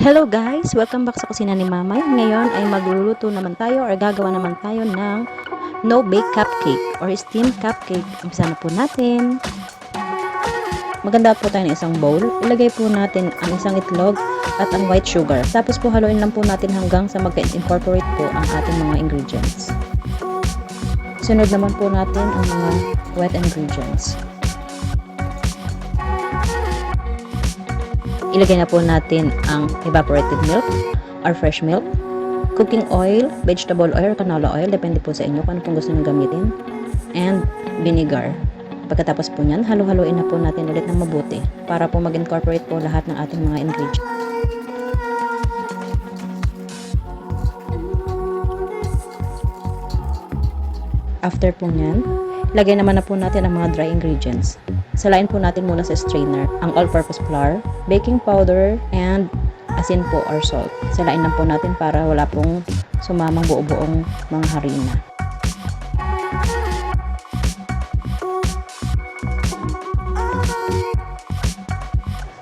Hello guys! Welcome back sa kusina ni Mamay. Ngayon ay magluluto naman tayo or gagawa naman tayo ng no-bake cupcake or steamed cupcake. Umpisa na po natin. Maganda po tayo ng isang bowl. Ilagay po natin ang isang itlog at ang white sugar. Tapos po haluin lang po natin hanggang sa magka-incorporate po ang ating mga ingredients. Sunod naman po natin ang mga wet ingredients. Ilagay na po natin ang evaporated milk or fresh milk, cooking oil, vegetable oil, canola oil, depende po sa inyo kung ano pong gusto nyo gamitin, and vinegar. Pagkatapos po nyan, halo-haloin na po natin ulit ng mabuti para po mag-incorporate po lahat ng ating mga ingredients. After po nyan, lagay naman na po natin ang mga dry ingredients. Salain po natin muna sa strainer ang all-purpose flour, baking powder, and asin po or salt. Salain lang po natin para wala pong sumamang buo-buong mga harina.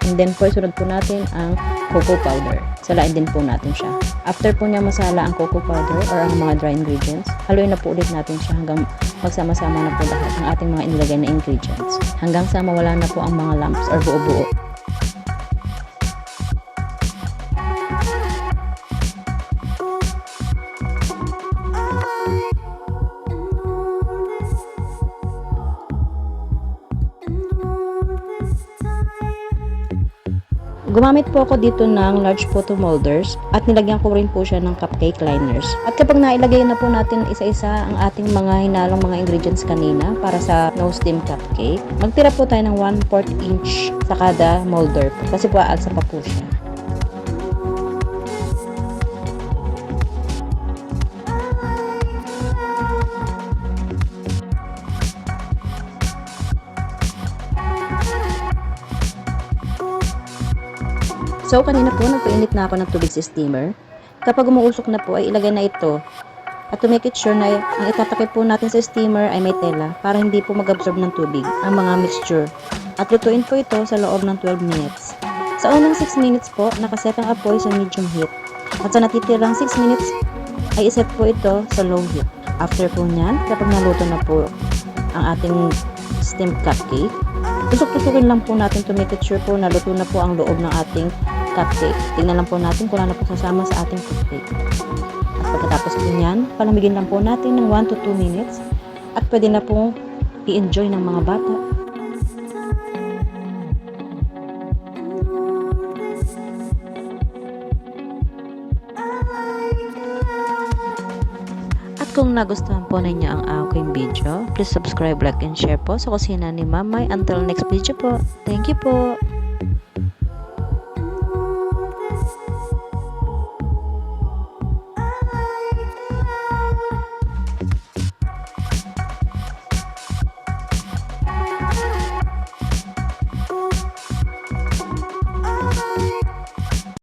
And then po, sunod po natin ang cocoa powder. Salain din po natin siya. After po niya masala ang cocoa powder or ang mga dry ingredients, haluin na po ulit natin siya hanggang magsama-sama na po lahat ng ating mga inilagay na ingredients. Hanggang sa mawala na po ang mga lumps or buo-buo. Gumamit po ako dito ng large photo molders at nilagyan ko rin po siya ng cupcake liners. At kapag nailagay na po natin isa-isa ang ating mga hinalong mga ingredients kanina para sa no steam cupcake, magtira po tayo ng 1/4 inch sa kada molder kasi po aalsa pa po siya. So, kanina po, nagpainit na ako ng tubig sa steamer. Kapag umuusok na po, ay ilagay na ito. At to make it sure na ang itatakip po natin sa steamer ay may tela para hindi po mag-absorb ng tubig ang mga mixture. At lutuin po ito sa loob ng 12 minutes. Sa unang 6 minutes po, nakaset ang apoy sa medium heat. At sa natitirang 6 minutes, ay iset po ito sa low heat. After po nyan, kapag naluto na po ang ating steamed cupcake, tusok-tusukin lang po natin to make it sure po na luto na po ang loob ng ating cupcake. Tingnan lang po natin kung ano po sasama sa ating cupcake. At pagkatapos po niyan, palamigin lang po natin ng 1 to 2 minutes at pwede na pong i-enjoy ng mga bata. At kung nagustuhan po ninyo ang aking video, please subscribe, like, and share po sa kusina ni Mamay. Until next video po. Thank you po!